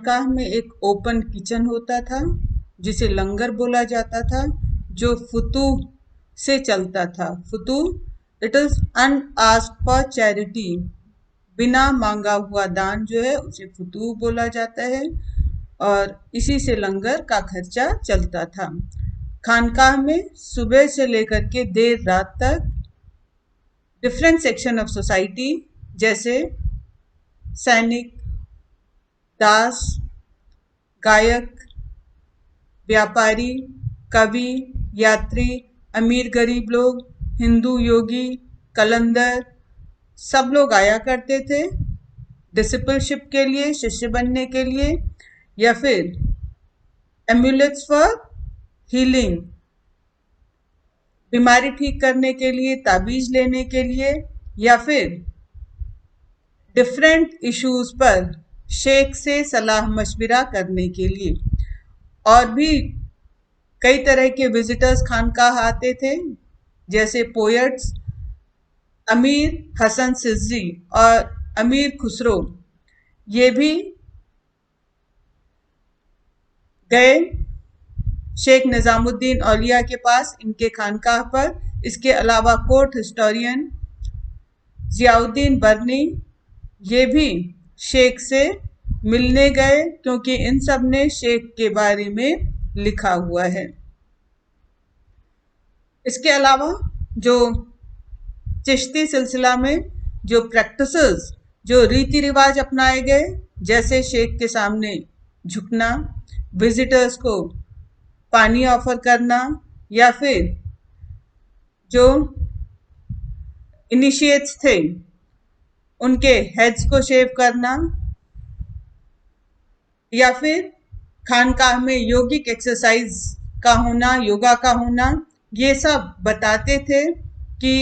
खानकाह में एक open kitchen होता था जिसे लंगर बोला जाता था, जो फुतूह से चलता था। फुतूह इट इज अनआस्क्ड फॉर चैरिटी, बिना मांगा हुआ दान जो है उसे फुतूह बोला जाता है, और इसी से लंगर का खर्चा चलता था। खानकाह में सुबह से लेकर के देर रात तक डिफरेंट सेक्शन ऑफ सोसाइटी जैसे सैनिक, दास, गायक, व्यापारी, कवि, यात्री, अमीर गरीब लोग, हिंदू योगी, कलंदर, सब लोग आया करते थे डिसिपलशिप के लिए, शिष्य बनने के लिए, या फिर एम्यूलेट्स फॉर हीलिंग, बीमारी ठीक करने के लिए, ताबीज लेने के लिए, या फिर डिफरेंट इश्यूज पर शेख से सलाह मशविरा करने के लिए। और भी कई तरह के विजिटर्स खानकाह आते थे, जैसे पोएट्स अमीर हसन सिज्जी और अमीर खुसरो, ये भी गए शेख निजामुद्दीन औलिया के पास इनके खानकाह पर। इसके अलावा कोर्ट हिस्टोरियन जियाउद्दीन बर्नी, ये भी शेख से मिलने गए, क्योंकि इन सब ने शेख के बारे में लिखा हुआ है। इसके अलावा जो चिश्ती सिलसिला में जो प्रैक्टिसेस, जो रीति रिवाज अपनाए गए, जैसे शेख के सामने झुकना, विजिटर्स को पानी ऑफर करना, या फिर जो इनिशिएट्स थे उनके हेड्स को शेव करना, या फिर खानकाह में योगिक एक्सरसाइज का होना, योगा का होना, ये सब बताते थे कि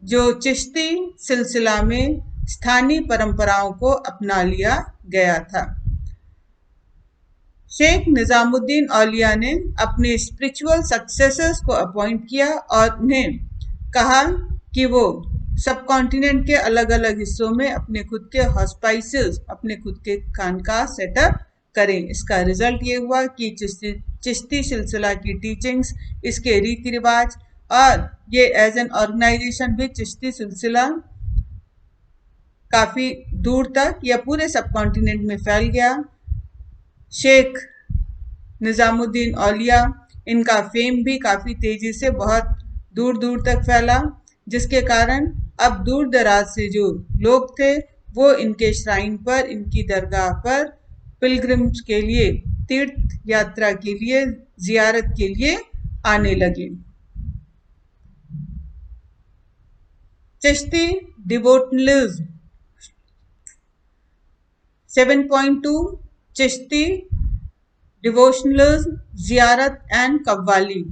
जो चिश्ती सिलसिला में स्थानीय परंपराओं को अपना लिया गया था। शेख निजामुद्दीन औलिया ने अपने स्पिरिचुअल सक्सेसर्स को अपॉइंट किया और उन्हें कहा कि वो सब कॉन्टिनेंट के अलग अलग हिस्सों में अपने खुद के हॉस्पाइसेस, अपने खुद के खानकाह सेटअप करें। इसका रिजल्ट ये हुआ कि चिश्ती सिलसिला की टीचिंग्स, इसके रीति रिवाज, और ये एज एन ऑर्गेनाइजेशन भी चिश्ती सिलसिला काफी दूर तक या पूरे सब कॉन्टिनेंट में फैल गया। शेख निजामुद्दीन औलिया, इनका फेम भी काफी तेजी से बहुत दूर दूर तक फैला, जिसके कारण अब दूर दराज से जो लोग थे वो इनके श्राइन पर, इनकी दरगाह पर पिलग्रिम्स के लिए, तीर्थ यात्रा के लिए, जियारत के लिए आने लगे। चिश्ती डिवोटनलिज्म 7.2 चिश्ती डिवोशनलिज्म, जियारत एंड कव्वाली।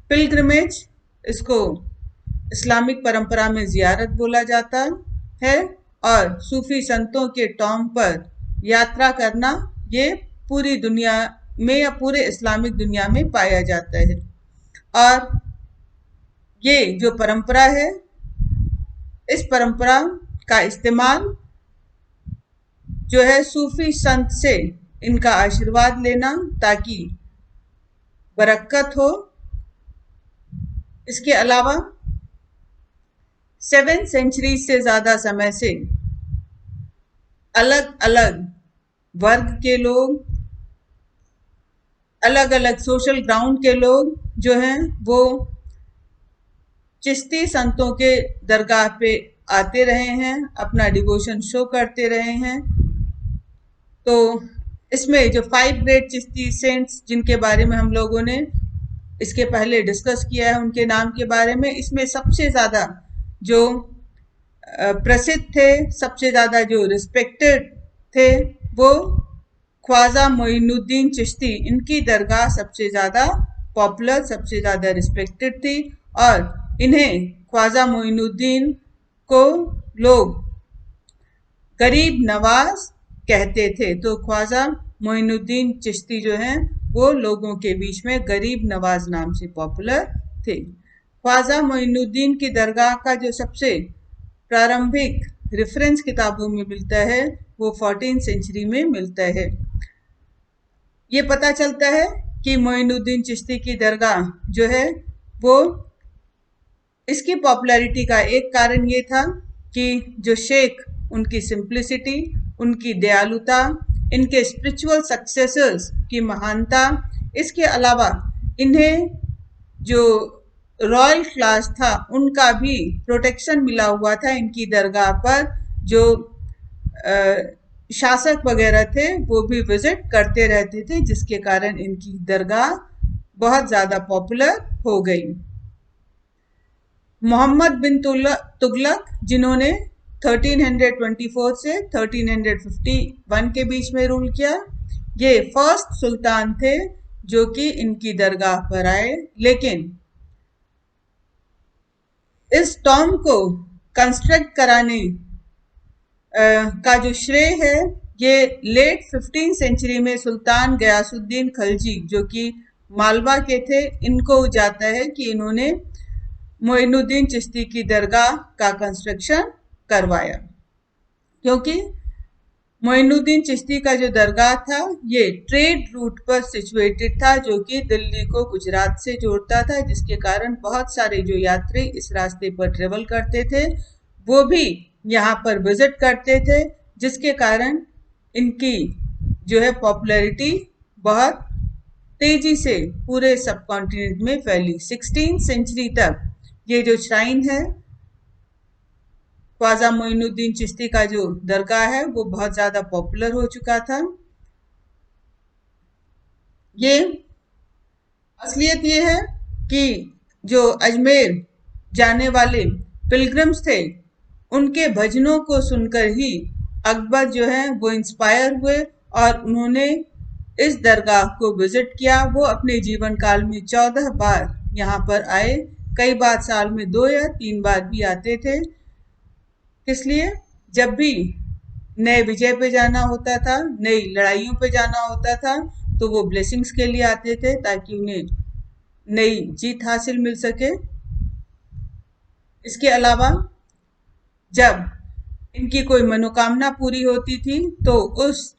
पिलग्रिमेज, इसको इस्लामिक परंपरा में जियारत बोला जाता है, और सूफी संतों के टॉम पर यात्रा करना ये पूरी दुनिया में या पूरे इस्लामिक दुनिया में पाया जाता है। और ये जो परंपरा है, इस परंपरा का इस्तेमाल जो है सूफी संत से इनका आशीर्वाद लेना ताकि बरकत हो। इसके अलावा 7 सेंचुरी से ज्यादा समय से अलग अलग वर्ग के लोग, अलग अलग सोशल ग्राउंड के लोग जो हैं वो चिश्ती संतों के दरगाह पे आते रहे हैं, अपना डिवोशन शो करते रहे हैं। तो इसमें जो 5 ग्रेट चिश्ती सेंट्स जिनके बारे में हम लोगों ने इसके पहले डिस्कस किया है, उनके नाम के बारे में, इसमें सबसे ज़्यादा जो प्रसिद्ध थे, सबसे ज़्यादा जो रिस्पेक्टेड थे, वो ख्वाजा मोइनुद्दीन चिश्ती, इनकी दरगाह सबसे ज़्यादा पॉपुलर, सबसे ज़्यादा रिस्पेक्टेड थी, और इन्हें ख्वाजा मोइनुद्दीन को लोग गरीब नवाज कहते थे। तो ख्वाजा मोइनुद्दीन चिश्ती जो हैं वो लोगों के बीच में गरीब नवाज नाम से पॉपुलर थे। ख्वाजा मोइनुद्दीन की दरगाह का जो सबसे प्रारंभिक रेफरेंस किताबों में मिलता है वो 14th सेंचुरी में मिलता है। ये पता चलता है कि मोइनुद्दीन चिश्ती की दरगाह जो है वो, इसकी पॉपुलैरिटी का एक कारण ये था कि जो शेख, उनकी सिंप्लिसिटी, उनकी दयालुता, इनके स्पिरिचुअल सक्सेसर्स की महानता, इसके अलावा इन्हें जो रॉयल क्लास था उनका भी प्रोटेक्शन मिला हुआ था इनकी दरगाह पर। जो शासक वगैरह थे वो भी विजिट करते रहते थे, जिसके कारण इनकी दरगाह बहुत ज़्यादा पॉपुलर हो गई। मोहम्मद बिन तुगलक, जिन्होंने 1324 से 1351 के बीच में रूल किया, ये फर्स्ट सुल्तान थे जो कि इनकी दरगाह पर आए। लेकिन इस टॉम को कंस्ट्रक्ट कराने का जो श्रेय है ये लेट 15th सेंचुरी में सुल्तान गयासुद्दीन खलजी, जो कि मालवा के थे, इनको जाता है कि इन्होंने मोइनुद्दीन चिश्ती की दरगाह का कंस्ट्रक्शन करवाया। क्योंकि मोइनुद्दीन चिश्ती का जो दरगाह था ये ट्रेड रूट पर सिचुएटेड था, जो कि दिल्ली को गुजरात से जोड़ता था, जिसके कारण बहुत सारे जो यात्री इस रास्ते पर ट्रेवल करते थे वो भी यहाँ पर विजिट करते थे, जिसके कारण इनकी जो है पॉपुलैरिटी बहुत तेजी से पूरे सब कॉन्टिनेंट में फैली। 16th सेंचुरी तक ये जो श्राइन है, ख्वाजा मोइनुद्दीन चिश्ती का जो दरगाह है वो बहुत ज़्यादा पॉपुलर हो चुका था। ये असलियत ये है कि जो अजमेर जाने वाले पिलग्रिम्स थे उनके भजनों को सुनकर ही अकबर जो है वो इंस्पायर हुए और उन्होंने इस दरगाह को विजिट किया। वो अपने जीवन काल में 14 बार यहाँ पर आए, कई बार साल में 2 या 3 बार भी आते थे। इसलिए जब भी नए विजय पे जाना होता था, नई लड़ाइयों पे जाना होता था, तो वो ब्लेसिंग्स के लिए आते थे ताकि उन्हें नई जीत हासिल मिल सके। इसके अलावा जब इनकी कोई मनोकामना पूरी होती थी तो उस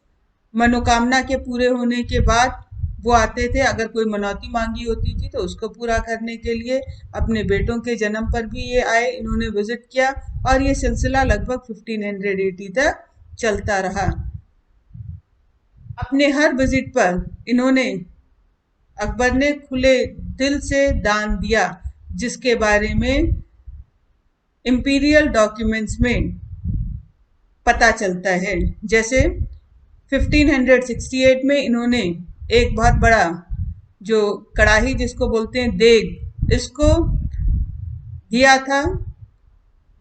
मनोकामना के पूरे होने के बाद वो आते थे। अगर कोई मनौती मांगी होती थी तो उसको पूरा करने के लिए अपने बेटों के जन्म पर भी ये आए, इन्होंने विजिट किया और ये सिलसिला लगभग 1580 तक चलता रहा। अपने हर विजिट पर इन्होंने, अकबर ने खुले दिल से दान दिया, जिसके बारे में इंपीरियल डॉक्यूमेंट्स में पता चलता है। जैसे 1568 में इन्होंने एक बहुत बड़ा जो कड़ाही जिसको बोलते हैं देग, इसको दिया था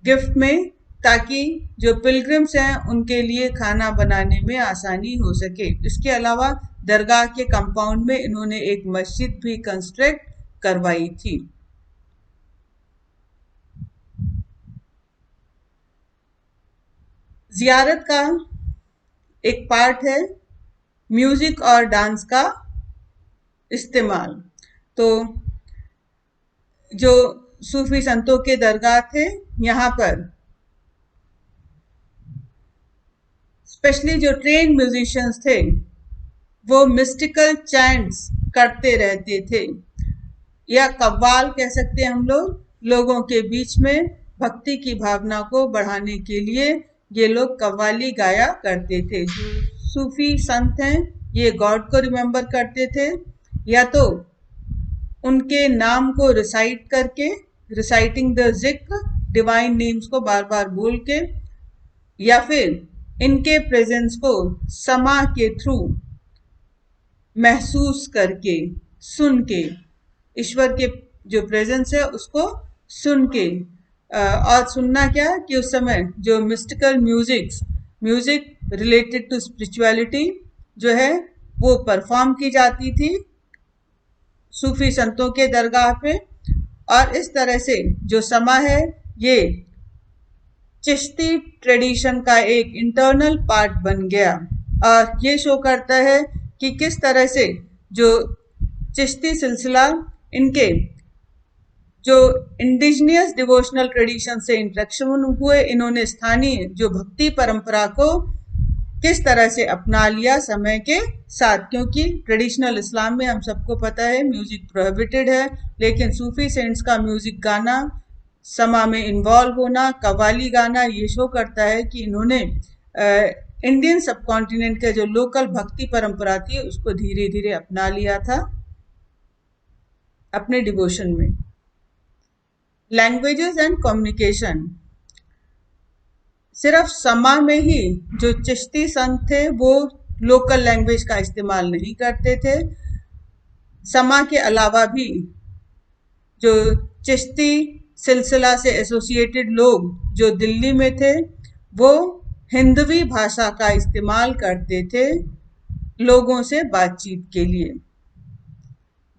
गिफ्ट में, ताकि जो पिलग्रिम्स हैं उनके लिए खाना बनाने में आसानी हो सके। इसके अलावा दरगाह के कंपाउंड में इन्होंने एक मस्जिद भी कंस्ट्रक्ट करवाई थी। जियारत का एक पार्ट है म्यूजिक और डांस का इस्तेमाल। तो जो सूफी संतों के दरगाह थे, यहाँ पर स्पेशली जो ट्रेन म्यूजिशियंस थे वो मिस्टिकल चैंट्स करते रहते थे, या कव्वाल कह सकते हैं हम लोग। लोगों के बीच में भक्ति की भावना को बढ़ाने के लिए ये लोग कव्वाली गाया करते थे। सूफी संत हैं, ये गॉड को रिमेम्बर करते थे, या तो उनके नाम को रिसाइट करके, रिसाइटिंग द जिक्र, डिवाइन नेम्स को बार बार बोल के, या फिर इनके प्रेजेंस को समा के थ्रू महसूस करके, सुन के, ईश्वर के जो प्रेजेंस है उसको सुन के, और सुनना क्या कि उस समय जो mystical music related to spirituality जो है वो परफॉर्म की जाती थी सूफी संतों के दरगाह पे। और इस तरह से जो समा है ये चिश्ती ट्रेडिशन का एक इंटरनल पार्ट बन गया, और ये शो करता है कि किस तरह से जो चिश्ती सिलसिला इनके जो इंडिजिनियस डिवोशनल ट्रेडिशन से इंट्रैक्शन हुए, इन्होंने स्थानीय जो भक्ति परंपरा को किस तरह से अपना लिया समय के साथ, क्योंकि ट्रेडिशनल इस्लाम में हम सबको पता है म्यूजिक प्रोहिबिटेड है, लेकिन सूफी सेंट्स का म्यूजिक गाना, समा में इन्वॉल्व होना, कव्वाली गाना, ये शो करता है कि इन्होंने इंडियन सब कॉन्टिनेंट के जो लोकल भक्ति परंपरा थी उसको धीरे धीरे अपना लिया था अपने डिवोशन में। लैंग्वेजेस एंड कम्युनिकेशन, सिर्फ समा में ही जो चिश्ती संत थे वो लोकल लैंग्वेज का इस्तेमाल नहीं करते थे। समा के अलावा भी जो चिश्ती सिलसिला से एसोसिएटेड लोग जो दिल्ली में थे वो हिंदवी भाषा का इस्तेमाल करते थे लोगों से बातचीत के लिए।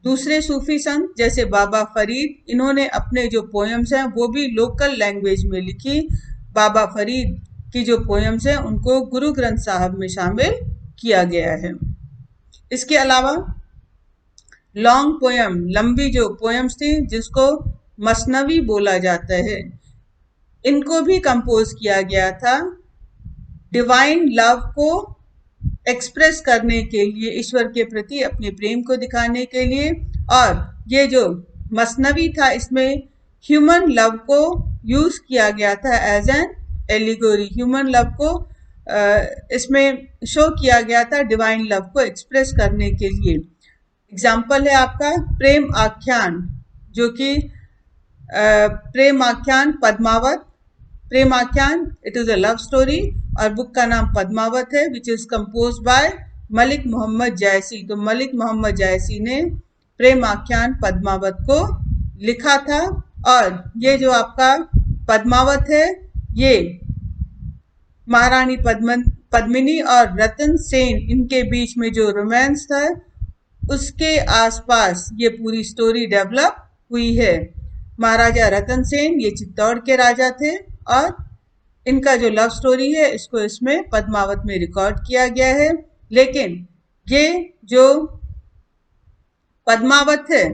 दूसरे सूफी संत जैसे बाबा फरीद, इन्होंने अपने जो पोएम्स हैं वो भी लोकल लैंग्वेज में लिखी। बाबा फरीद की जो पोएम्स हैं उनको गुरु ग्रंथ साहब में शामिल किया गया है। इसके अलावा लॉन्ग पोएम, लंबी जो पोएम्स थी जिसको मसनवी बोला जाता है, इनको भी कंपोज किया गया था डिवाइन लव को एक्सप्रेस करने के लिए, ईश्वर के प्रति अपने प्रेम को दिखाने के लिए। और ये जो मसनवी था इसमें ह्यूमन लव को यूज किया गया था as an allegory. Human love को इसमें शो किया गया था डिवाइन लव को एक्सप्रेस करने के लिए। एग्जाम्पल है आपका प्रेम आख्यान, जो कि प्रेम आख्यान पद्मावत, प्रेम आख्यान it is a love story और बुक का नाम पद्मावत है, which is compose by Malik Muhammad Jayasi. तो मलिक मोहम्मद जायसी ने प्रेम आख्यान पद्मावत को लिखा था। और ये जो आपका पद्मावत है ये महारानी पद्मिनी और रतन सेन इनके बीच में जो रोमांस था उसके आसपास ये पूरी स्टोरी डेवलप हुई है। महाराजा रतन सेन ये चित्तौड़ के राजा थे और इनका जो लव स्टोरी है इसको इसमें पद्मावत में रिकॉर्ड किया गया है। लेकिन ये जो पद्मावत है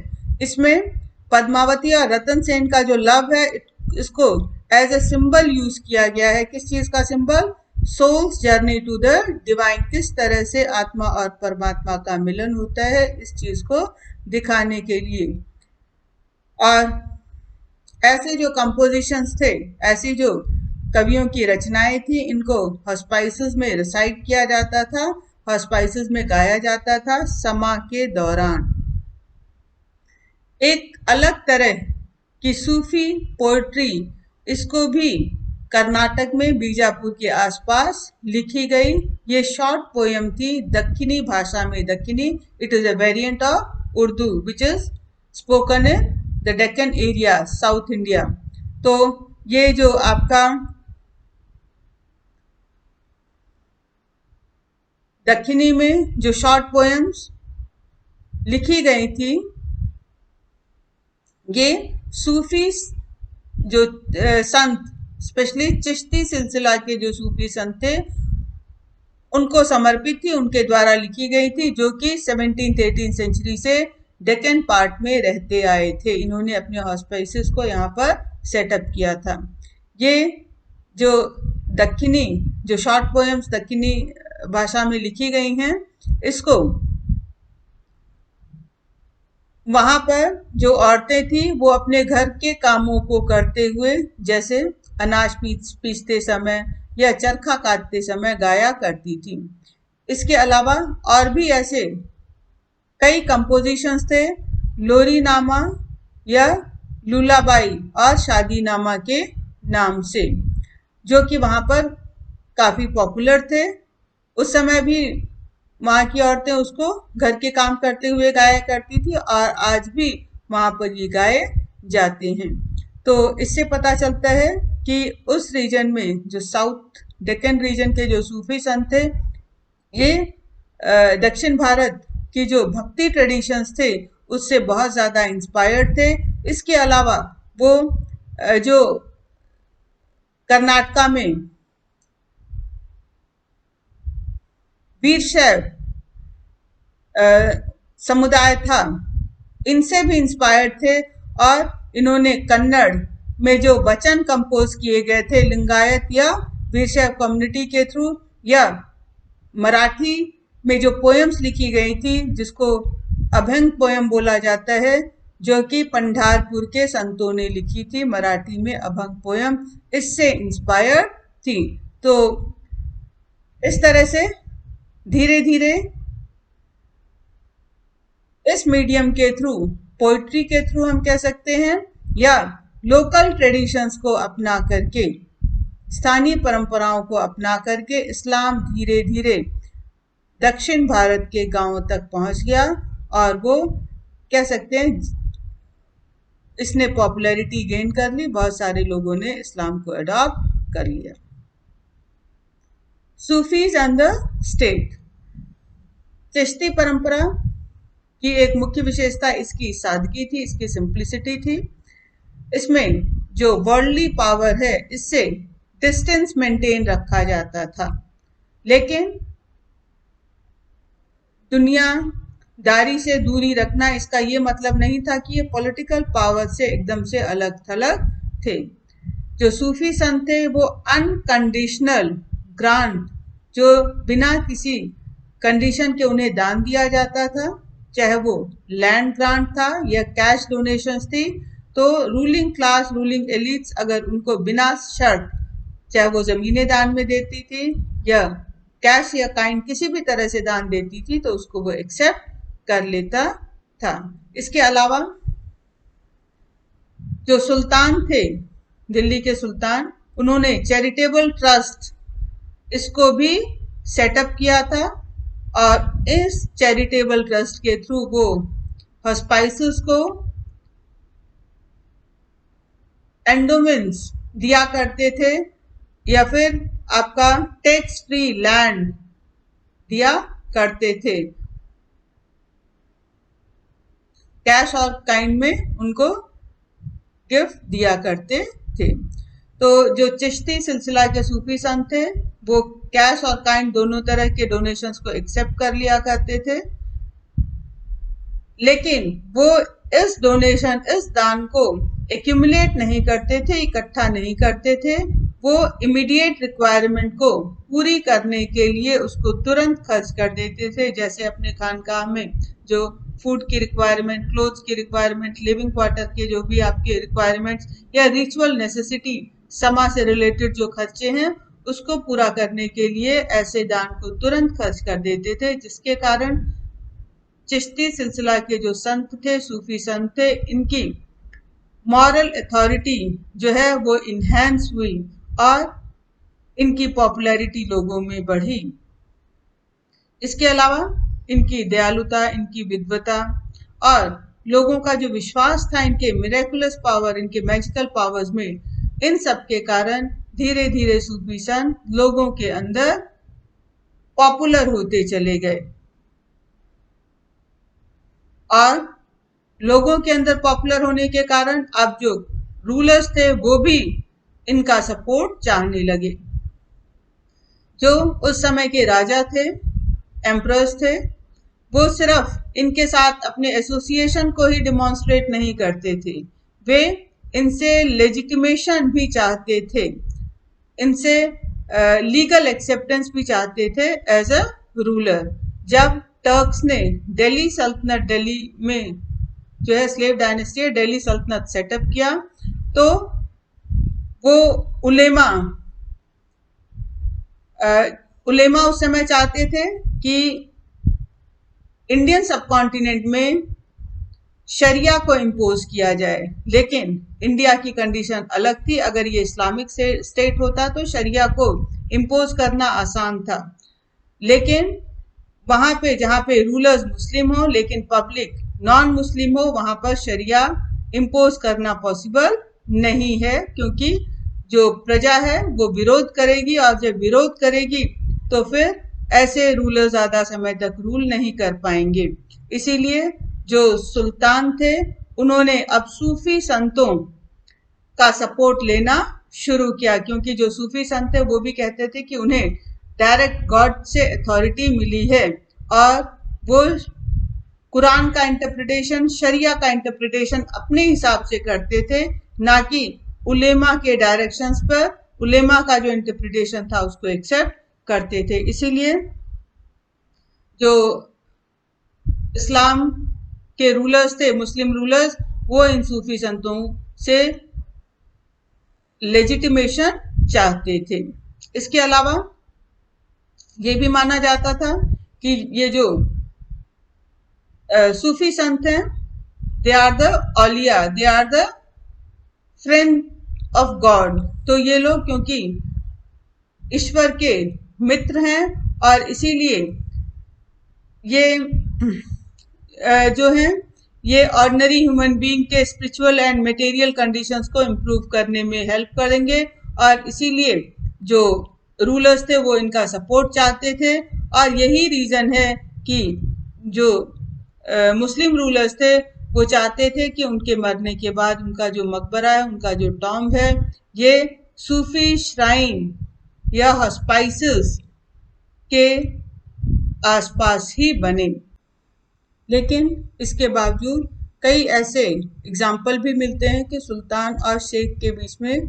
इसमें पद्मावती और रतन सेन का जो लव है इसको एज ए सिंबल यूज किया गया है। किस चीज का symbol? Souls journey to the divine, किस तरह से आत्मा और परमात्मा का मिलन होता है इस चीज को दिखाने के लिए। और ऐसे जो कंपोजिशंस थे, ऐसी जो कवियों की रचनाएं थी, इनको हॉस्पाइसेस में रिसाइट किया जाता था, हॉस्पाइसेस में गाया जाता था समा के दौरान। एक अलग तरह की सूफी पोएट्री, इसको भी कर्नाटक में बीजापुर के आसपास लिखी गई। ये शॉर्ट पोएम थी दक्खनी भाषा में। दक्खनी it is a variant of Urdu which is spoken in the Deccan area, south India. तो ये जो आपका दक्खनी में जो शॉर्ट पोएम्स लिखी गई थी ये सूफी जो संत, स्पेशली चिश्ती सिलसिला के जो सूफी संत थे उनको समर्पित थी, उनके द्वारा लिखी गई थी, जो कि 17th-18th सेंचुरी से डेक्कन पार्ट में रहते आए थे। इन्होंने अपने हॉस्पाइसेस को यहाँ पर सेटअप किया था। ये जो दक्खनी जो शॉर्ट पोएम्स दक्खनी भाषा में लिखी गई हैं, इसको वहां पर जो औरतें थी वो अपने घर के कामों को करते हुए, जैसे अनाज पीसते समय या चरखा काटते समय गाया करती थी। इसके अलावा और भी ऐसे कई कंपोजिशंस थे, लोरी नामा या लूलाबाई और शादी नामा के नाम से, जो कि वहां पर काफी पॉपुलर थे। उस समय भी वहां की औरतें उसको घर के काम करते हुए गाया करती थी और आज भी वहां पर ये गाए जाते हैं। तो इससे पता चलता है कि उस रीजन में जो साउथ डेक्कन रीजन के जो सूफी संत थे, ये दक्षिण भारत की जो भक्ति ट्रेडिशंस थे उससे बहुत ज्यादा इंस्पायर्ड थे। इसके अलावा वो जो कर्नाटका में वीरशैव समुदाय था, इनसे भी इंस्पायर्ड थे और इन्होंने कन्नड़ में जो वचन कंपोज किए गए थे लिंगायत या वीरशैव कम्युनिटी के थ्रू या मराठी में जो पोएम्स लिखी गई थी, जिसको अभंग पोएम बोला जाता है, जो कि पंढारपुर के संतों ने लिखी थी, मराठी में अभंग पोएम इससे इंस्पायर्ड थी। तो इस तरह से धीरे धीरे इस मीडियम के थ्रू, पोइट्री के थ्रू हम कह सकते हैं, या लोकल ट्रेडिशंस को अपना करके, स्थानीय परंपराओं को अपना करके इस्लाम धीरे धीरे दक्षिण भारत के गांवों तक पहुंच गया और वो कह सकते हैं इसने पॉपुलैरिटी गेन कर ली। बहुत सारे लोगों ने इस्लाम को अडॉप्ट कर लिया। Sufis and the state. Chishti परंपरा की एक मुख्य विशेषता इसकी सादगी थी, इसकी सिंप्लिसिटी थी। इसमें जो वर्ल्डली पावर है, इससे डिस्टेंस मेंटेन रखा जाता था, लेकिन दुनियादारी से दूरी रखना, इसका ये मतलब नहीं था कि ये पॉलिटिकल पावर से एकदम से अलग थलग थे। जो सूफी संत थे वो अनकंडीशनल ग्रांट, जो बिना किसी कंडीशन के उन्हें दान दिया जाता था, चाहे वो लैंड ग्रांट था या कैश डोनेशंस थी, तो रूलिंग क्लास, रूलिंग एलिट्स अगर उनको बिना शर्त, चाहे वो जमीनें दान में देती थी या कैश या काइंड किसी भी तरह से दान देती थी, तो उसको वो एक्सेप्ट कर लेता था। इसके अलावा जो सुल्तान थे, दिल्ली के सुल्तान, उन्होंने चैरिटेबल ट्रस्ट इसको भी सेटअप किया था और इस चैरिटेबल ट्रस्ट के थ्रू वो हॉस्पाइसेस को एंडोमेंट्स दिया करते थे या फिर आपका टैक्स फ्री लैंड दिया करते थे, कैश और काइंड में उनको गिफ्ट दिया करते थे। तो जो चिश्ती सिलसिला के सूफी संत थे वो कैश और काइंड दोनों तरह के डोनेशंस को एक्सेप्ट कर लिया करते थे, लेकिन वो इस डोनेशन, इस दान को एक्यूमुलेट नहीं करते थे, इकट्ठा नहीं करते थे। वो इमीडिएट रिक्वायरमेंट को पूरी करने के लिए उसको तुरंत खर्च कर देते थे। जैसे अपने खानकाह में जो फूड की रिक्वायरमेंट, क्लोथ्स की रिक्वायरमेंट, लिविंग क्वार्टर के जो भी आपके रिक्वायरमेंट्स या रिचुअल नेसेसिटी, समा से रिलेटेड जो खर्चे हैं, उसको पूरा करने के लिए ऐसे दान को तुरंत खर्च कर देते थे, जिसके कारण चिश्ती सिलसिला के जो संत थे, सूफी संत थे, इनकी मॉरल अथॉरिटी जो है वो इन्हेंस हुई और इनकी पॉपुलैरिटी लोगों में बढ़ी। इसके अलावा इनकी दयालुता, इनकी विद्वता और लोगों का जो विश्वास था इनके मिरेकुलस पावर, इनके मैजिकल पावर्स में, इन सब के कारण धीरे धीरे सूफी संत लोगों के अंदर पॉपुलर होते चले गए और लोगों के अंदर पॉपुलर होने के कारण अब जो रूलर्स थे वो भी इनका सपोर्ट चाहने लगे। जो उस समय के राजा थे, एम्परर्स थे, वो सिर्फ इनके साथ अपने एसोसिएशन को ही डिमॉन्स्ट्रेट नहीं करते थे, वे इनसे लेजिटिमेशन भी चाहते थे, इनसे लीगल एक्सेप्टेंस भी चाहते थे एज अ रूलर। जब टर्क्स ने दिल्ली सल्तनत, दिल्ली में जो है स्लेव डायनेस्टी है, दिल्ली सल्तनत सेटअप किया, तो वो उलेमा उस समय चाहते थे कि इंडियन सबकॉन्टिनेंट में शरिया को इम्पोज किया जाए, लेकिन इंडिया की कंडीशन अलग थी। अगर ये इस्लामिक स्टेट होता तो शरिया को इम्पोज करना आसान था, लेकिन वहां पे जहां पे रूलर्स मुस्लिम हो लेकिन पब्लिक नॉन मुस्लिम हो, वहां पर शरिया इम्पोज करना पॉसिबल नहीं है, क्योंकि जो प्रजा है वो विरोध करेगी और जब विरोध करेगी तो फिर ऐसे रूलर ज्यादा समय तक रूल नहीं कर पाएंगे। इसीलिए जो सुल्तान थे उन्होंने अब सूफी संतों का सपोर्ट लेना शुरू किया, क्योंकि जो सूफी संत थे वो भी कहते थे कि उन्हें डायरेक्ट गॉड से अथॉरिटी मिली है और वो कुरान का इंटरप्रिटेशन, शरिया का इंटरप्रिटेशन अपने हिसाब से करते थे, ना कि उलेमा के डायरेक्शंस पर उलेमा का जो इंटरप्रिटेशन था उसको एक्सेप्ट करते थे। इसीलिए जो इस्लाम के रूलर्स थे, मुस्लिम रूलर्स, वो इन सूफी संतों से लेजिटिमेशन चाहते थे। इसके अलावा ये भी माना जाता था कि ये जो सूफी संत हैं, they are the auliya, they are the friend of God. तो ये लोग क्योंकि ईश्वर के मित्र हैं और इसीलिए ये जो हैं ये ऑर्डिनरी ह्यूमन बीइंग के स्पिरिचुअल एंड मटेरियल कंडीशंस को इम्प्रूव करने में हेल्प करेंगे, और इसीलिए जो रूलर्स थे वो इनका सपोर्ट चाहते थे। और यही रीजन है कि जो मुस्लिम रूलर्स थे वो चाहते थे कि उनके मरने के बाद उनका जो मकबरा है, उनका जो टॉम्ब है, ये सूफी श्राइन या हॉस्पाइसेस के आसपास ही बने। लेकिन इसके बावजूद कई ऐसे एग्जाम्पल भी मिलते हैं कि सुल्तान और शेख के बीच में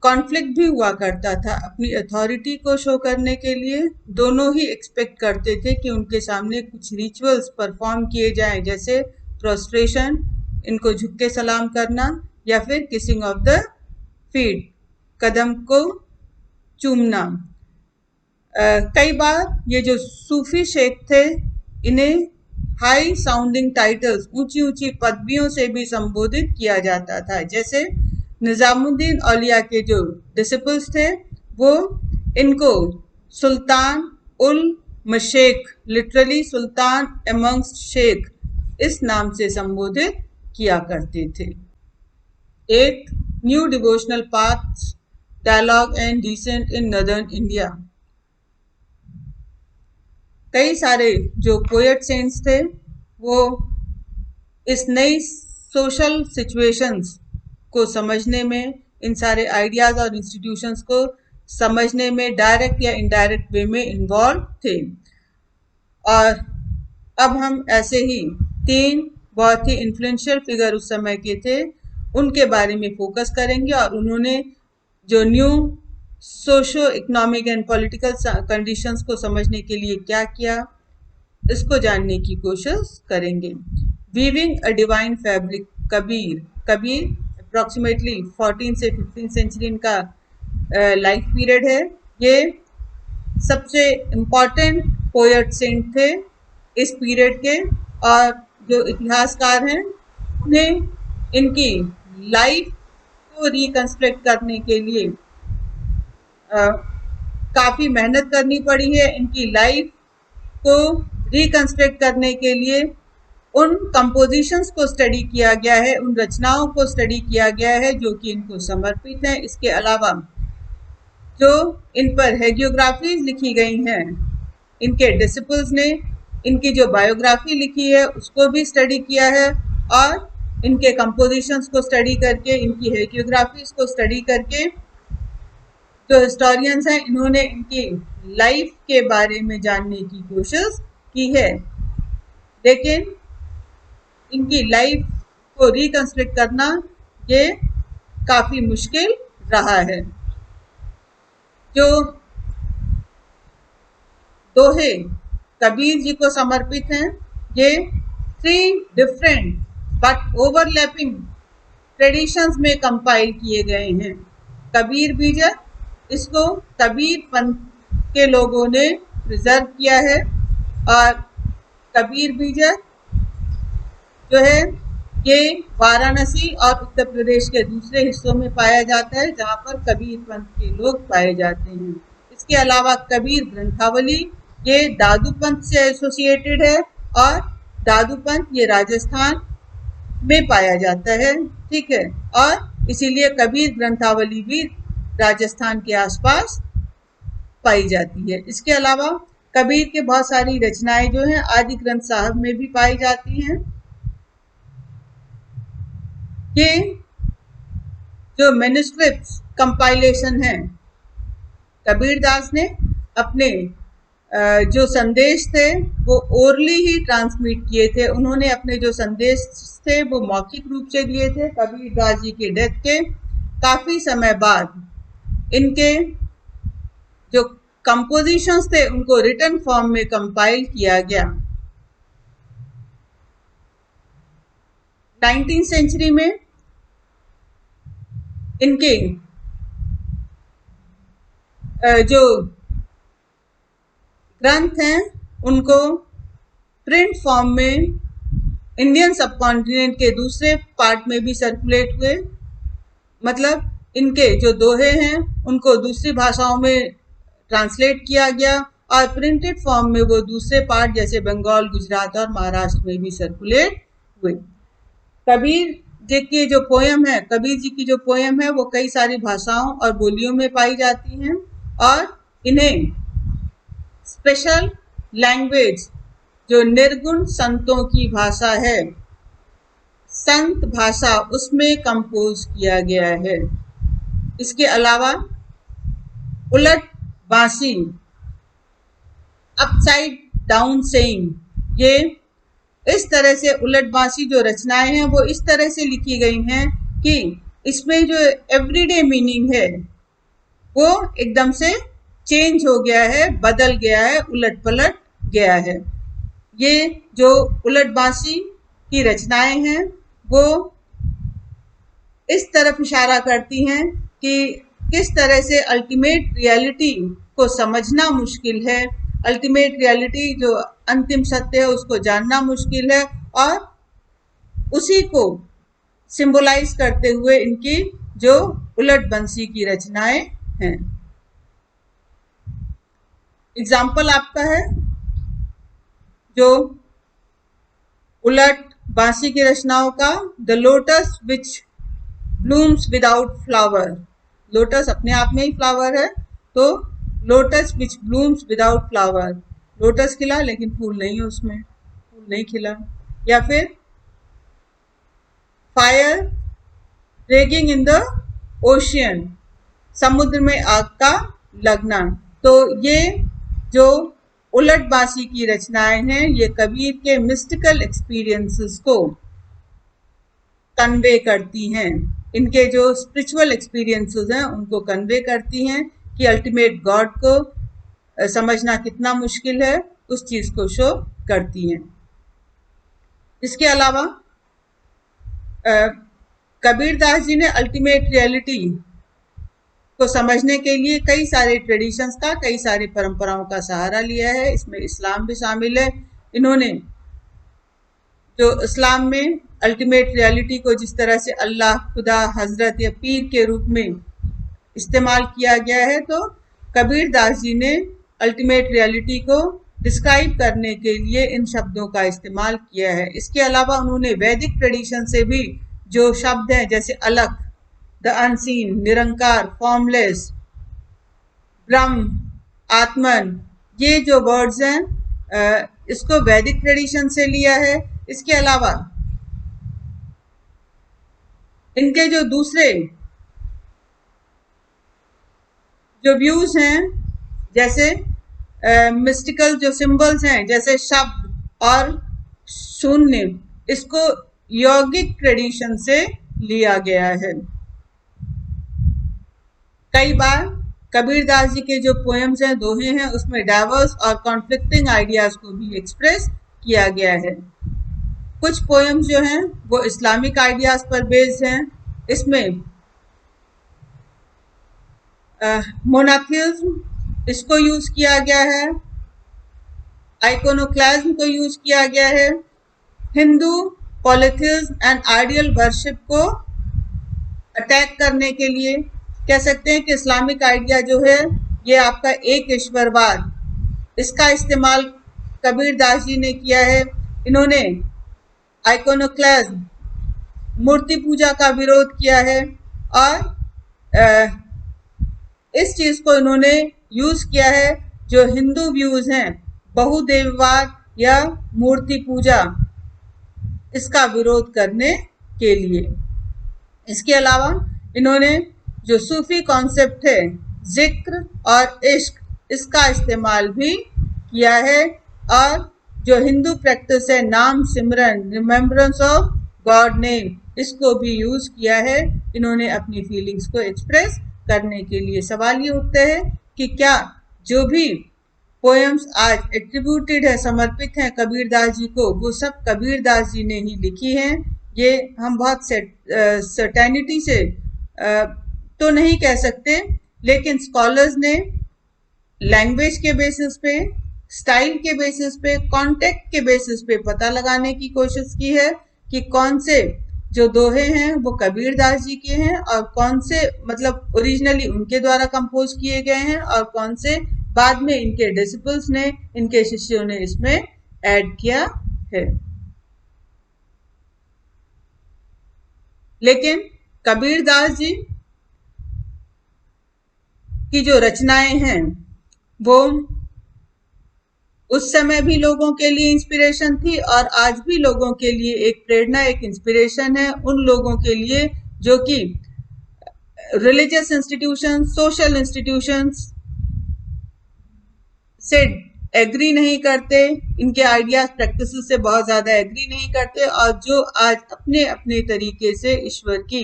कॉन्फ्लिक्ट भी हुआ करता था। अपनी अथॉरिटी को शो करने के लिए दोनों ही एक्सपेक्ट करते थे कि उनके सामने कुछ रिचुअल्स परफॉर्म किए जाएं, जैसे प्रोस्ट्रेशन, इनको झुक के सलाम करना, या फिर किसिंग ऑफ द फीट, कदम को चूमना। कई बार ये जो सूफी शेख थे, इन्हें हाई साउंडिंग टाइटल्स, ऊंची ऊंची पदवियों से भी संबोधित किया जाता था। जैसे निजामुद्दीन औलिया के जो डिसिपल्स थे वो इनको Sultan ul Mashaikh, literally sultan amongst sheikh, इस नाम से संबोधित किया करते थे। 8 new devotional paths, dialogue and dissent in northern India. कई सारे जो पोएट सेंट्स थे वो इस नई सोशल सिचुएशंस को समझने में, इन सारे आइडियाज और इंस्टीट्यूशंस को समझने में डायरेक्ट या इनडायरेक्ट वे में इन्वॉल्व थे। और अब हम ऐसे ही 3 बहुत ही इन्फ्लुएंशियल फिगर उस समय के थे, उनके बारे में फोकस करेंगे और उन्होंने जो new socio economic and political conditions को समझने के लिए क्या किया, इसको जानने की कोशिश करेंगे। Weaving a divine fabric, Kabir approximately 14 से 15 सेंचुरी इनका लाइफ पीरियड है। ये सबसे इम्पॉर्टेंट पोएट सेंट थे इस पीरियड के, और जो इतिहासकार हैं उन्हें इनकी लाइफ को रिकंस्ट्रक्ट करने के लिए काफ़ी मेहनत करनी पड़ी है। इनकी लाइफ को रिकंस्ट्रक्ट करने के लिए उन कंपोजिशंस को स्टडी किया गया है, उन रचनाओं को स्टडी किया गया है जो कि इनको समर्पित हैं। इसके अलावा जो इन पर हैगियोग्राफीज लिखी गई हैं, इनके डिसिपल्स ने इनकी जो बायोग्राफी लिखी है उसको भी स्टडी किया है, और इनके कंपोजिशंस को स्टडी करके, इनकी हैगियोग्राफीज को स्टडी करके जो हिस्टोरियंस हैं इन्होंने इनकी लाइफ के बारे में जानने की कोशिश की है। लेकिन इनकी लाइफ को रिकंस्ट्रक्ट करना ये काफ़ी मुश्किल रहा है। जो दोहे कबीर जी को समर्पित हैं, ये 3 डिफरेंट बट ओवरलैपिंग ट्रेडिशंस में कंपाइल किए गए हैं। कबीर बीजक, इसको कबीर पंथ के लोगों ने प्रिजर्व किया है, और कबीर बीजक जो है ये वाराणसी और उत्तर प्रदेश के दूसरे हिस्सों में पाया जाता है जहाँ पर कबीर पंथ के लोग पाए जाते हैं। इसके अलावा कबीर ग्रंथावली ये दादू पंथ से एसोसिएटेड है, और दादू पंथ ये राजस्थान में पाया जाता है, ठीक है, और इसीलिए कबीर ग्रंथावली भी राजस्थान के आसपास पाई जाती है। इसके अलावा कबीर के बहुत सारी रचनाएं जो हैं आदि ग्रंथ साहब में भी पाई जाती हैं। ये जो मैन्युस्क्रिप्ट्स कंपाइलेशन है, कबीरदास ने अपने जो संदेश थे वो ओरली ही ट्रांसमिट किए थे। उन्होंने अपने जो संदेश थे वो मौखिक रूप से दिए थे। कबीरदास जी के डेथ के काफ़ी समय बाद इनके जो कंपोजिशंस थे उनको रिटन फॉर्म में कंपाइल किया गया। 19th सेंचुरी में इनके जो ग्रंथ हैं उनको प्रिंट फॉर्म में इंडियन सबकॉन्टिनेंट के दूसरे पार्ट में भी सर्कुलेट हुए, मतलब इनके जो दोहे हैं उनको दूसरी भाषाओं में ट्रांसलेट किया गया और प्रिंटेड फॉर्म में वो दूसरे पार्ट जैसे बंगाल, गुजरात और महाराष्ट्र में भी सर्कुलेट हुए। कबीर जी की जो पोयम है, कबीर जी की जो पोयम है वो कई सारी भाषाओं और बोलियों में पाई जाती हैं और इन्हें स्पेशल लैंग्वेज जो निर्गुण संतों की भाषा है, संत भाषा, उसमें कंपोज किया गया है। इसके अलावा उलट बांसी, अपसाइड डाउन सेइंग, ये इस तरह से उलट बांसी जो रचनाएं हैं वो इस तरह से लिखी गई हैं कि इसमें जो एवरीडे मीनिंग है वो एकदम से चेंज हो गया है, बदल गया है, उलट पलट गया है। ये जो उलट बांसी की रचनाएं हैं वो इस तरफ इशारा करती हैं कि किस तरह से अल्टीमेट रियलिटी को समझना मुश्किल है, अल्टीमेट रियलिटी जो अंतिम सत्य है उसको जानना मुश्किल है, और उसी को सिंबलाइज करते हुए इनकी जो उलट बंसी की रचनाएं हैं। एग्जाम्पल आपका है जो उलट बांसी की रचनाओं का, the lotus which blooms without flower. Lotus अपने आप में ही फ्लावर है, तो lotus which blooms without flower, lotus खिला लेकिन फूल नहीं है, उसमें फूल नहीं खिला। या फिर fire raging in the ocean, समुद्र में आग का लगना। तो ये जो उलट बांसी की रचनाएं हैं ये कबीर के मिस्टिकल एक्सपीरियंसेस को कन्वे करती हैं, इनके जो स्पिरिचुअल एक्सपीरियंसेस हैं उनको कन्वे करती हैं कि अल्टीमेट गॉड को समझना कितना मुश्किल है, उस चीज को शो करती हैं। इसके अलावा कबीर दास जी ने अल्टीमेट रियलिटी को समझने के लिए कई सारे ट्रेडिशंस का, कई सारी परंपराओं का सहारा लिया है, इसमें इस्लाम भी शामिल है। इन्होंने जो इस्लाम में अल्टीमेट रियलिटी को जिस तरह से अल्लाह, खुदा, हजरत या पीर के रूप में इस्तेमाल किया गया है, तो कबीर दास जी ने अल्टीमेट रियलिटी को डिस्क्राइब करने के लिए इन शब्दों का इस्तेमाल किया है। इसके अलावा उन्होंने वैदिक ट्रेडिशन से भी जो शब्द हैं जैसे अलख, द अनसीन, निरंकार, फॉर्मलेस, ब्रह्म, आत्मन, ये जो वर्ड्स हैं इसको वैदिक ट्रेडिशन से लिया है। इसके अलावा इनके जो दूसरे जो व्यूज हैं, जैसे मिस्टिकल जो सिंबल्स हैं जैसे शब्द और शून्य, इसको यौगिक ट्रेडिशन से लिया गया है। कई बार कबीर दास जी के जो पोएम्स हैं, दोहे हैं, उसमें डाइवर्स और कॉन्फ्लिक्टिंग आइडियाज को भी एक्सप्रेस किया गया है। कुछ पोएम्स जो हैं वो इस्लामिक आइडियाज पर बेस्ड हैं। इसमें मोनाथिज्म इसको यूज किया गया है, आइकोनोक्लाज्म को यूज किया गया है, Hindu polytheism and ideal worship को अटैक करने के लिए कह सकते हैं कि इस्लामिक आइडिया जो है ये आपका एक ईश्वरवाद, इसका इस्तेमाल कबीर दास जी ने किया है। इन्होंने आइकोनोक्लाज्म, मूर्ति पूजा का विरोध किया है और इस चीज को इन्होंने यूज किया है जो हिंदू व्यूज हैं, बहुदेववाद या मूर्ति पूजा, इसका विरोध करने के लिए। इसके अलावा इन्होंने जो सूफी कॉन्सेप्ट है, जिक्र और इश्क, इसका इस्तेमाल भी किया है, और जो हिंदू प्रैक्टिस है नाम सिमरन, रिमेम्बरेंस ऑफ गॉड नेम, इसको भी यूज किया है इन्होंने अपनी फीलिंग्स को एक्सप्रेस करने के लिए। सवाल ये उठते हैं कि क्या जो भी पोएम्स आज एट्रीब्यूटेड है, समर्पित हैं कबीरदास जी को, वो सब कबीरदास जी ने ही लिखी हैं। ये हम बहुत सर्टेनिटी से तो नहीं कह सकते, लेकिन स्कॉलर्स ने लैंग्वेज के बेसिस पे, स्टाइल के बेसिस पे, कॉन्टेक्ट के बेसिस पे पता लगाने की कोशिश की है कि कौन से जो दोहे हैं वो कबीरदास जी के हैं और कौन से मतलब ओरिजिनली उनके द्वारा कंपोज किए गए हैं और कौन से बाद में इनके डिसिपल्स ने, इनके शिष्यों ने इसमें ऐड किया है। लेकिन कबीरदास जी की जो रचनाएं हैं वो उस समय भी लोगों के लिए इंस्पिरेशन थी और आज भी लोगों के लिए एक प्रेरणा, एक इंस्पिरेशन है उन लोगों के लिए जो कि रिलीजियस इंस्टीट्यूशन, सोशल इंस्टीट्यूशंस से एग्री नहीं करते, इनके आइडियाज प्रैक्टिस से बहुत ज्यादा एग्री नहीं करते और जो आज अपने अपने तरीके से ईश्वर की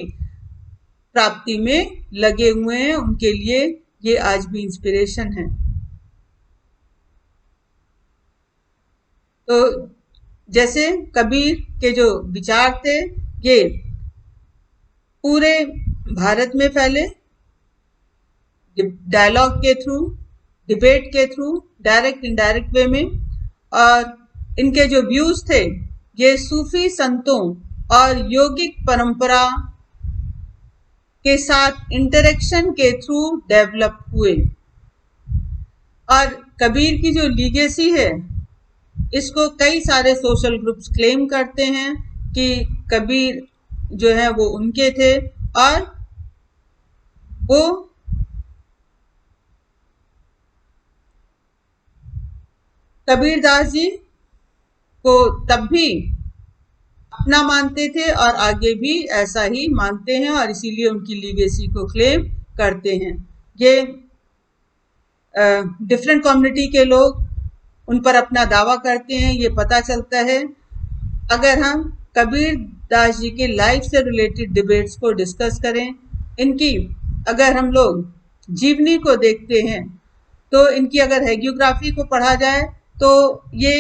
प्राप्ति में लगे हुए हैं, उनके लिए ये आज भी इंस्पिरेशन है। तो जैसे कबीर के जो विचार थे ये पूरे भारत में फैले, डायलॉग के थ्रू, डिबेट के थ्रू, डायरेक्ट इनडायरेक्ट वे में, और इनके जो व्यूज थे ये सूफी संतों और योगिक परंपरा के साथ इंटरेक्शन के थ्रू डेवलप हुए। और कबीर की जो लीगेसी है इसको कई सारे सोशल ग्रुप्स क्लेम करते हैं कि कबीर जो है वो उनके थे और वो कबीरदास जी को तब भी अपना मानते थे और आगे भी ऐसा ही मानते हैं और इसीलिए उनकी लीगेसी को क्लेम करते हैं। ये डिफरेंट कम्युनिटी के लोग उन पर अपना दावा करते हैं, ये पता चलता है अगर हम कबीर दास जी के लाइफ से रिलेटेड डिबेट्स को डिस्कस करें। इनकी अगर हम लोग जीवनी को देखते हैं तो इनकी अगर हैगियोग्राफी को पढ़ा जाए तो ये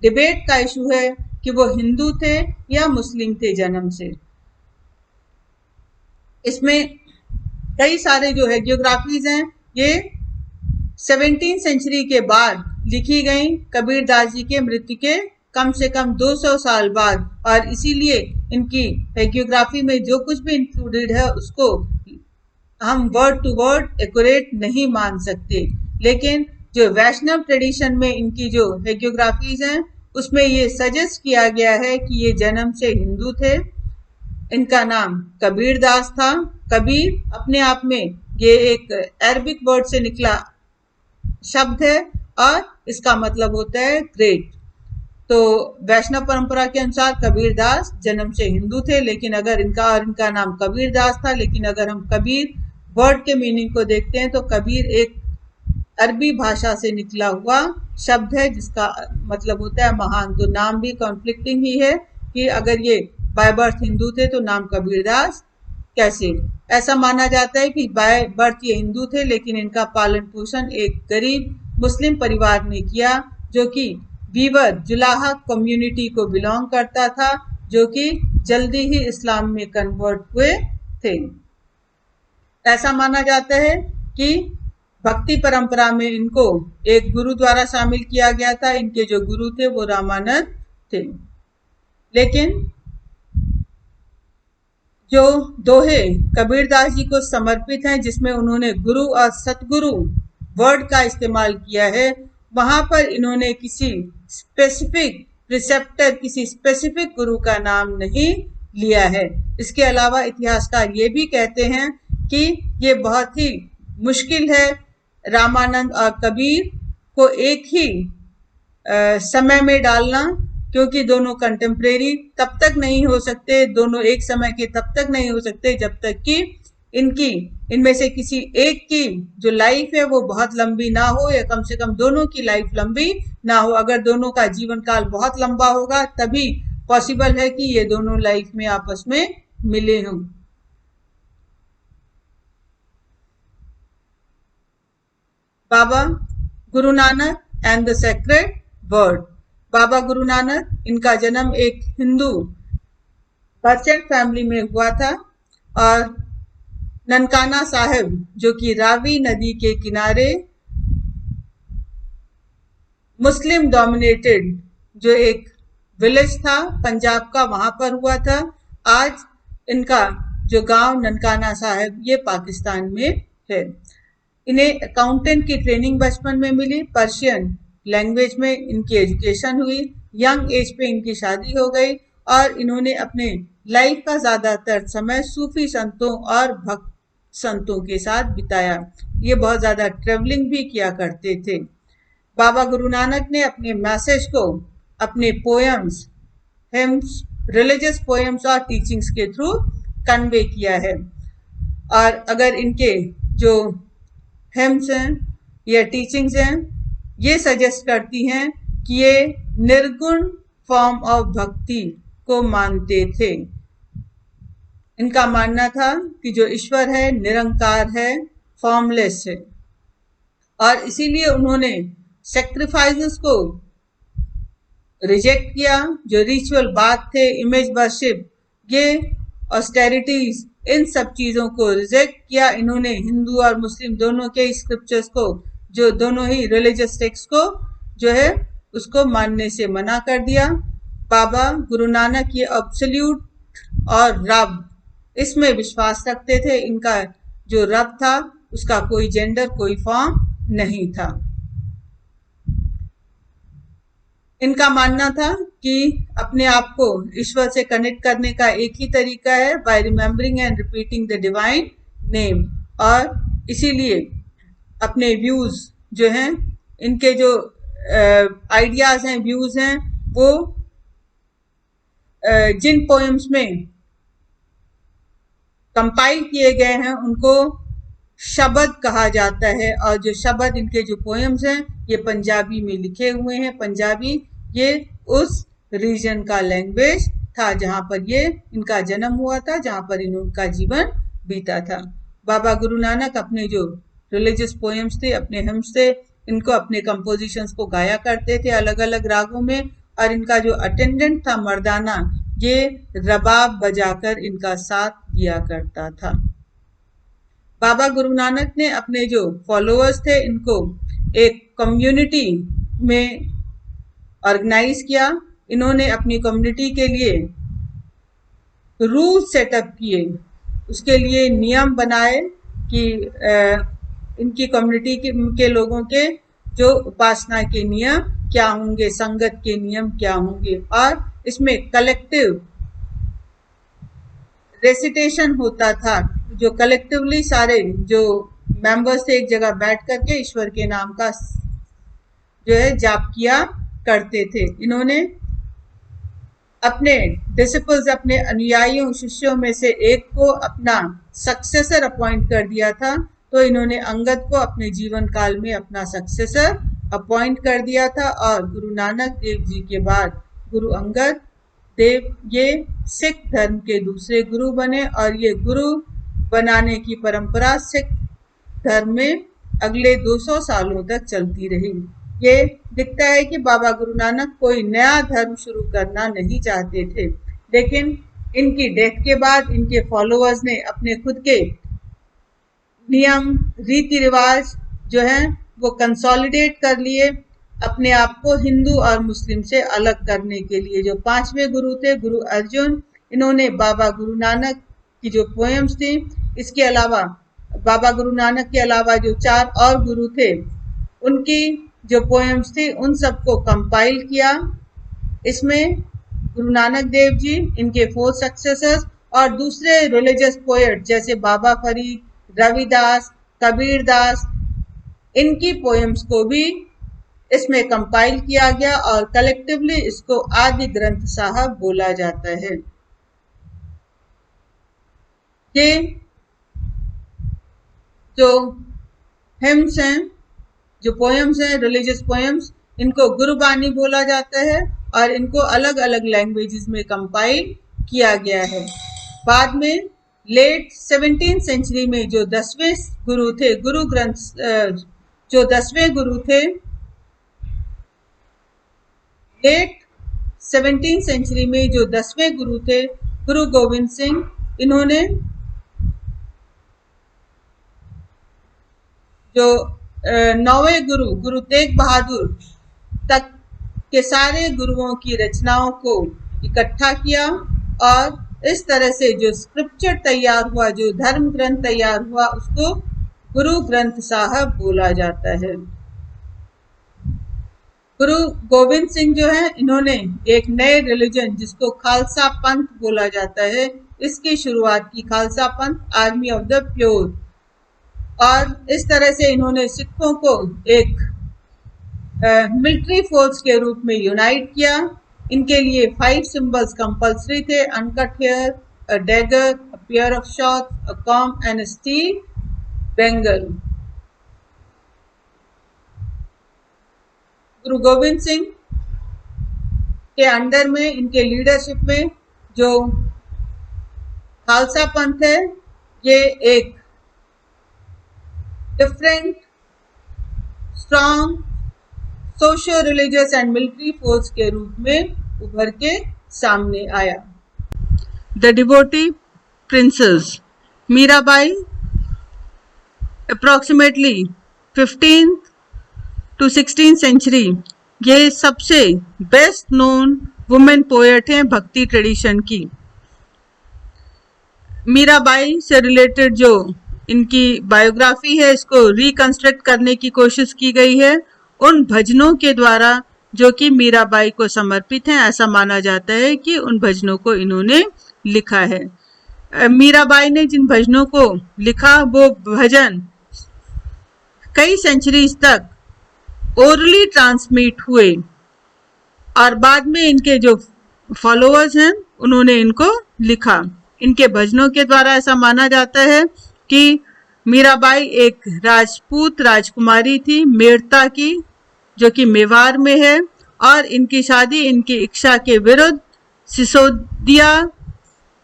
डिबेट का इशू है कि वो हिंदू थे या मुस्लिम थे जन्म से। इसमें कई सारे जो हैगियोग्राफीज हैं ये 17वीं सेंचुरी के बाद लिखी गई, कबीरदास जी के मृत्यु के कम से कम 200 साल बाद, और इसीलिए इनकी हैगियोग्राफी में जो कुछ भी इंक्लूडेड है उसको हम वर्ड टू वर्ड एक्यूरेट नहीं मान सकते। लेकिन जो वैष्णव ट्रेडिशन में इनकी जो हैगियोग्राफीज हैं उसमें ये सजेस्ट किया गया है कि ये जन्म से हिंदू थे, इनका नाम कबीरदास था। कबीर अपने आप में ये एक अरबिक वर्ड से निकला शब्द है और इसका मतलब होता है ग्रेट। तो वैष्णव परंपरा के अनुसार कबीरदास जन्म से हिंदू थे, लेकिन अगर इनका नाम कबीरदास था, लेकिन अगर हम कबीर वर्ड के मीनिंग को देखते हैं तो कबीर एक अरबी भाषा से निकला हुआ शब्द है जिसका मतलब होता है महान। तो नाम भी कॉन्फ्लिक्टिंग ही है कि अगर ये बाय बर्थ हिंदू थे तो नाम कबीरदास कैसे। ऐसा माना जाता है कि बाय बर्थ ये हिंदू थे लेकिन इनका पालन पोषण एक गरीब मुस्लिम परिवार ने किया जो कि वीवर जुलाहा कम्युनिटी को बिलोंग करता था, जो कि जल्दी ही इस्लाम में कन्वर्ट हुए थे। ऐसा माना जाता है कि भक्ति परंपरा में इनको एक गुरु द्वारा शामिल किया गया था। इनके जो गुरु थे वो रामानंद थे। लेकिन जो दोहे कबीरदास जी को समर्पित हैं जिसमें उन्होंने गुरु और सतगुरु वर्ड का इस्तेमाल किया है, वहां पर इन्होंने किसी स्पेसिफिक प्रिसेप्टर, किसी स्पेसिफिक गुरु का नाम नहीं लिया है। इसके अलावा इतिहासकार ये भी कहते हैं कि ये बहुत ही मुश्किल है रामानंद और कबीर को एक ही समय में डालना, क्योंकि दोनों कंटेम्प्रेरी तब तक नहीं हो सकते, दोनों एक समय के तब तक नहीं हो सकते जब तक कि इनमें से किसी एक की जो लाइफ है वो बहुत लंबी ना हो, या कम से कम दोनों की लाइफ लंबी ना हो। अगर दोनों का जीवन काल बहुत लंबा होगा तभी पॉसिबल है कि ये दोनों लाइफ में आपस में मिले हों। Baba Guru Nanak and the sacred word. Baba Guru Nanak, इनका जन्म एक हिंदू मर्चेंट फैमिली में हुआ था और ननकाना साहिब, जो कि रावी नदी के किनारे मुस्लिम डोमिनेटेड जो एक विलेज था पंजाब का, वहां पर हुआ था। आज इनका जो गांव ननकाना साहिब ये पाकिस्तान में है। इन्हें अकाउंटेंट की ट्रेनिंग बचपन में मिली। पर्शियन लैंग्वेज में इनकी एजुकेशन हुई। यंग एज पे इनकी शादी हो गई और इन्होंने अपने लाइफ का ज्यादातर समय सूफी संतों और भक्त संतों के साथ बिताया। ये बहुत ज्यादा ट्रेवलिंग भी किया करते थे। बाबा गुरु नानक ने अपने मैसेज को अपने पोएम्स, हिम्स, रिलीजियस पोएम्स और टीचिंग्स के थ्रू कन्वे किया है। और अगर इनके जो हिम्स हैं या टीचिंग्स हैं, ये सजेस्ट करती हैं कि ये निर्गुण फॉर्म ऑफ भक्ति को मानते थे। इनका मानना था कि जो ईश्वर है निरंकार है, फॉर्मलेस है, और इसीलिए उन्होंने सेक्रीफाइसेस को रिजेक्ट किया। जो रिचुअल बात थे, इमेज वर्शिप, ये ऑस्टेरिटीज, इन सब चीजों को रिजेक्ट किया। इन्होंने हिंदू और मुस्लिम दोनों के स्क्रिप्चर्स को, जो दोनों ही रिलीजियस टेक्स्ट को जो है उसको मानने से मना कर दिया। बाबा गुरु नानक ये एब्सोल्यूट और रब, इसमें विश्वास रखते थे। इनका जो रब था उसका कोई जेंडर, कोई फॉर्म नहीं था। इनका मानना था कि अपने आप को ईश्वर से कनेक्ट करने का एक ही तरीका है, by remembering and repeating the divine name. और इसीलिए अपने व्यूज जो हैं, इनके जो आइडियाज हैं, व्यूज हैं, वो जिन पोएम्स में कंपाइल किए गए हैं उनको शब्द कहा जाता है। और जो शब्द, इनके जो पोएम्स हैं, ये पंजाबी में लिखे हुए हैं। पंजाबी ये उस रीजन का लैंग्वेज था जहां पर ये इनका जन्म हुआ था, जहां पर इनका जीवन बीता था। बाबा गुरु नानक अपने जो रिलीजियस पोएम्स थे, अपने हिम्स थे, इनको अपने कंपोजिशंस को गाया करते थे अलग अलग रागों में। और इनका जो अटेंडेंट था मर्दाना, ये रबाब बजाकर इनका साथ दिया करता था। बाबा गुरु नानक ने अपने जो फॉलोअर्स थे इनको एक कम्युनिटी में ऑर्गेनाइज किया। इन्होंने अपनी कम्युनिटी के लिए रूल सेटअप किए, उसके लिए नियम बनाए कि इनकी कम्युनिटी के लोगों के जो उपासना के नियम क्या होंगे, संगत के नियम क्या होंगे। और इसमें कलेक्टिव रेसिटेशन होता था, जो कलेक्टिवली सारे जो मेंबर्स थे एक जगह बैठ करके ईश्वर के नाम का जो है जाप किया करते थे। इन्होंने अपने डिसिपल्स, अपने अनुयायियों, शिष्यों में से एक को अपना सक्सेसर अपॉइंट कर दिया था। तो इन्होंने अंगद को अपने जीवन काल में अपना सक्सेसर अपॉइंट कर दिया था। और गुरु नानक देव जी के बाद गुरु अंगद देव ये सिख धर्म के दूसरे गुरु बने। और ये गुरु बनाने की परंपरा सिख धर्म में अगले 200 सालों तक चलती रही। ये दिखता है कि बाबा गुरु नानक कोई नया धर्म शुरू करना नहीं चाहते थे, लेकिन इनकी डेथ के बाद इनके फॉलोअर्स ने अपने खुद के नियम, रीति रिवाज जो हैं वो कंसोलिडेट कर लिए, अपने आप को हिंदू और मुस्लिम से अलग करने के लिए। जो 5वें गुरु थे गुरु अर्जुन, इन्होंने बाबा गुरु नानक की जो पोएम्स थी, इसके अलावा बाबा गुरु नानक के अलावा जो 4 और गुरु थे उनकी जो पोएम्स थी उन सबको कंपाइल किया। इसमें गुरु नानक देव जी, इनके 4 सक्सेसर्स और दूसरे रिलीजियस पोएट जैसे बाबा फरीद, रविदास, कबीर दास, इनकी पोएम्स को भी इसमें कंपाइल किया गया और कलेक्टिवली इसको आदि ग्रंथ साहब बोला जाता है। ये जो हिम्स हैं, जो पोएम्स हैं, रिलीजियस पोएम्स, इनको गुरबानी बोला जाता है और इनको अलग अलग लैंग्वेजेस में कंपाइल किया गया है। बाद में लेट 17th सेंचुरी में जो 10वें गुरु थे, गुरु ग्रंथ जो 10वें गुरु थे, लेट 17th सेंचुरी में जो 10वें गुरु थे, गुरु गोविंद सिंह, इन्होंने जो 9वें गुरु, गुरु तेग बहादुर तक के सारे गुरुओं की रचनाओं को इकट्ठा किया और इस तरह से जो स्क्रिप्चर तैयार हुआ, जो धर्म ग्रंथ तैयार हुआ, उसको गुरु ग्रंथ साहब बोला जाता है। गुरु गोविंद सिंह जो है, इन्होंने एक नए रिलीजन जिसको खालसा पंथ बोला जाता है, इसकी शुरुआत की। खालसा पंथ, आर्मी ऑफ द प्योर। और इस तरह से इन्होंने सिखों को एक मिलिट्री फोर्स के रूप में यूनाइट किया। इनके लिए 5 सिंबल्स कंपल्सरी थे: uncut hair, a dagger, a pair of shorts, a comb and steel bangle. Guru Gobind Singh के अंडर में, इनके लीडरशिप में जो खालसा पंथ है, ये एक different, strong socio religious and military force के रूप में उभर के सामने आया। The devotee princess Mirabai, approximately 15th to 16th century, ये सबसे बेस्ट नोन वुमेन पोएट हैं भक्ति ट्रेडिशन की। मीराबाई से रिलेटेड जो इनकी बायोग्राफी है, इसको रिकंस्ट्रक्ट करने की कोशिश की गई है उन भजनों के द्वारा जो कि मीराबाई को समर्पित हैं। ऐसा माना जाता है कि उन भजनों को इन्होंने लिखा है। मीराबाई ने जिन भजनों को लिखा, वो भजन कई सेंचुरीज तक ओरली ट्रांसमिट हुए और बाद में इनके जो फॉलोअर्स हैं, उन्होंने इनको लिखा। इनके भजनों के द्वारा ऐसा माना जाता है कि मीराबाई एक राजपूत राजकुमारी थी, मेड़ता की, जो कि मेवाड़ में है, और इनकी शादी इनकी इच्छा के विरुद्ध सिसोदिया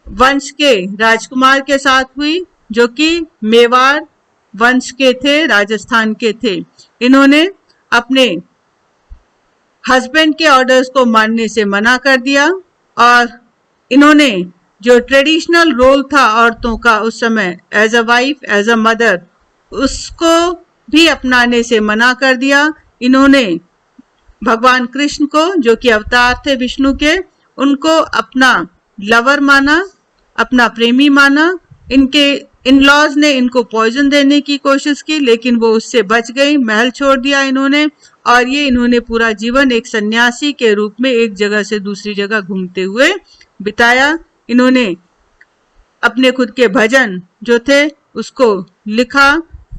वंश के राजकुमार के साथ हुई, जो कि मेवाड़ वंश के थे, राजस्थान के थे। इन्होंने अपने हस्बैंड के ऑर्डर्स को मानने से मना कर दिया और इन्होंने जो ट्रेडिशनल रोल था औरतों का उस समय, as a wife, as a mother, उसको भी अपनाने से मना कर दिया। इन्होंने भगवान कृष्ण को, जो कि अवतार थे विष्णु के, उनको अपना लवर माना, अपना प्रेमी माना। इनके इन लॉज ने इनको पॉइजन देने की कोशिश की, लेकिन वो उससे बच गई, महल छोड़ दिया इन्होंने, और ये इन्होंने पूरा जीवन एक सन्यासी के रूप में एक जगह से दूसरी जगह घूमते हुए बिताया। इन्होंने अपने खुद के भजन जो थे उसको लिखा,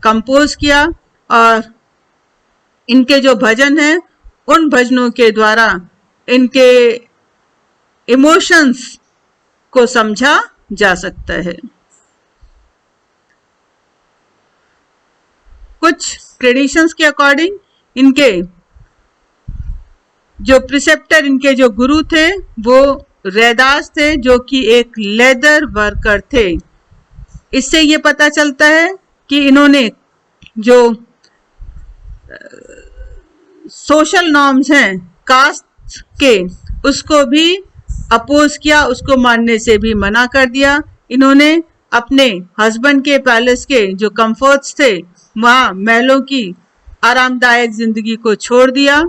कंपोज किया, और इनके जो भजन हैं उन भजनों के द्वारा इनके इमोशंस को समझा जा सकता है। कुछ ट्रेडिशंस के अकॉर्डिंग इनके जो प्रिसेप्टर, इनके जो गुरु थे, वो रैदास थे, जो कि एक लेदर वर्कर थे। इससे ये पता चलता है कि इन्होंने जो सोशल नॉर्म्स हैं कास्ट के, उसको भी अपोज किया, उसको मानने से भी मना कर दिया। इन्होंने अपने हस्बैंड के पैलेस के जो कंफर्ट्स थे, वहाँ महलों की आरामदायक जिंदगी को छोड़ दिया,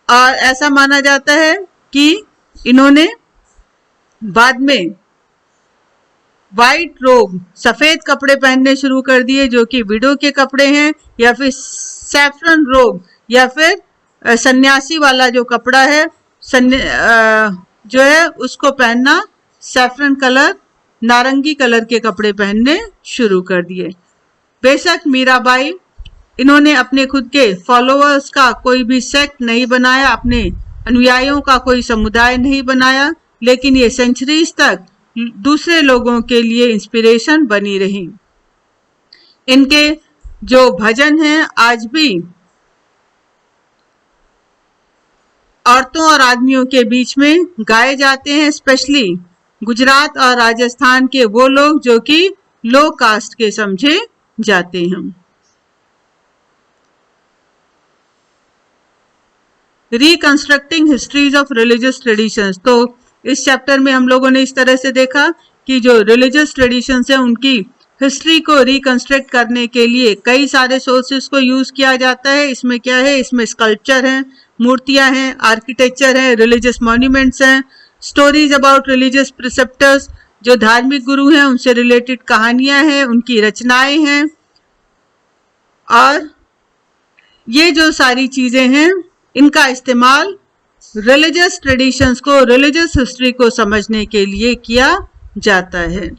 और ऐसा माना जाता है कि इन्होंने बाद में वाइट रोब, सफेद कपड़े पहनने शुरू कर दिए, जो कि विडो के कपड़े हैं, या फिर सैफरन रोब, या फिर सन्यासी वाला जो कपड़ा है, जो है उसको पहनना, सैफरन कलर, नारंगी कलर के कपड़े पहनने शुरू कर दिए। बेशक मीराबाई, इन्होंने अपने खुद के फॉलोअर्स का कोई भी सेक्ट नहीं बनाया, अपने अनुयायियों का कोई समुदाय नहीं बनाया, लेकिन ये सेंचुरीज तक दूसरे लोगों के लिए इंस्पिरेशन बनी रही। इनके जो भजन हैं आज भी औरतों और आदमियों के बीच में गाए जाते हैं, स्पेशली गुजरात और राजस्थान के वो लोग जो कि लो कास्ट के समझे जाते हैं। Reconstructing histories of religious traditions. तो इस चैप्टर में हम लोगों ने इस तरह से देखा कि जो रिलीजियस ट्रेडिशंस है उनकी हिस्ट्री को रिकंस्ट्रक्ट करने के लिए कई सारे सोर्सेस को यूज किया जाता है। इसमें क्या है, इसमें स्कल्पचर है, मूर्तियां हैं, आर्किटेक्चर है, रिलीजियस मॉन्यूमेंट्स हैं, स्टोरीज अबाउट रिलीजियस प्रिसेप्टर्स, जो धार्मिक गुरु हैं उनसे रिलेटेड कहानियां हैं, उनकी रचनाएं हैं। और ये जो सारी चीजें हैं इनका इस्तेमाल रिलीजियस ट्रेडिशंस को, रिलीजियस हिस्ट्री को समझने के लिए किया जाता है।